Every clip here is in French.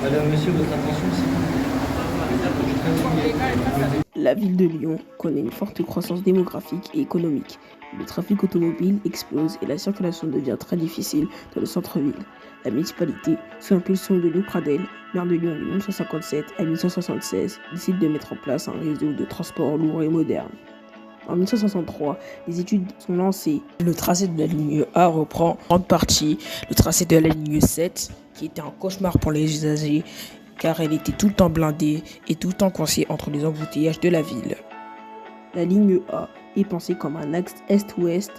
Madame, monsieur, votre attention, s'il vous plaît. La ville de Lyon connaît une forte croissance démographique et économique. Le trafic automobile explose et la circulation devient très difficile dans le centre-ville. La municipalité, sous l'impulsion de Louis Pradel, maire de Lyon de 1957 à 1976, décide de mettre en place un réseau de transport lourd et moderne. En 1963, les études sont lancées. Le tracé de la ligne A reprend en grande partie le tracé de la ligne 7, qui était un cauchemar pour les usagers, car elle était tout le temps blindée et tout le temps coincée entre les embouteillages de la ville. La ligne A est pensée comme un axe est-ouest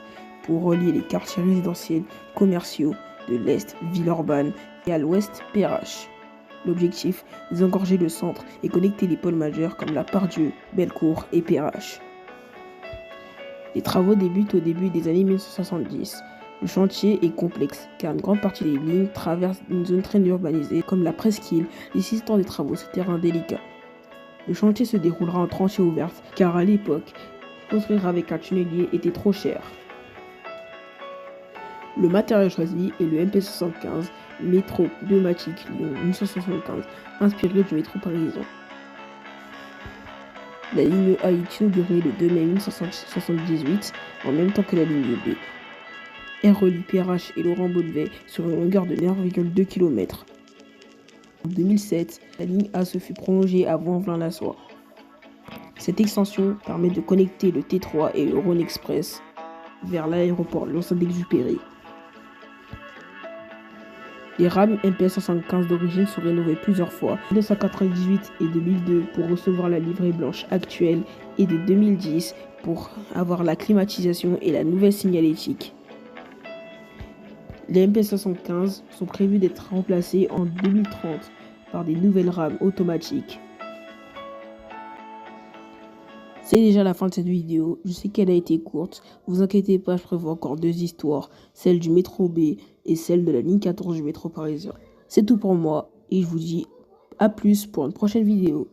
pour relier les quartiers résidentiels commerciaux de l'est, Villeurbanne, et à l'ouest, Perrache. L'objectif, désengorger le centre et connecter les pôles majeurs comme la Part-Dieu, Bellecour et Perrache. Les travaux débutent au début des années 1970. Le chantier est complexe car une grande partie des lignes traversent une zone très urbanisée comme la presqu'île, nécessitant des travaux sur terrain délicat. Le chantier se déroulera en tranchées ouvertes car à l'époque, construire avec un tunnelier était trop cher. Le matériau choisi est le MP75 Métro Pneumatique Lyon 1975, inspiré du métro parisien. La ligne A est inaugurée le 2 mai 1978, en même temps que la ligne B. Elle relie Perrache et Laurent-Baudevet sur une longueur de 9,2 km. En 2007, la ligne A se fut prolongée à Vanves-Lin-la-Soie. Cette extension permet de connecter le T3 et le Rhône Express vers l'aéroport Lyon-Saint-Exupéry. Les rames MP 175 d'origine sont rénovées plusieurs fois, en 1998 et 2002 pour recevoir la livrée blanche actuelle et de 2010 pour avoir la climatisation et la nouvelle signalétique. Les MP 175 sont prévus d'être remplacés en 2030 par des nouvelles rames automatiques. C'est déjà la fin de cette vidéo, je sais qu'elle a été courte, vous inquiétez pas, je prévois encore 2 histoires, celle du métro B et celle de la ligne 14 du métro parisien. C'est tout pour moi et je vous dis à plus pour une prochaine vidéo.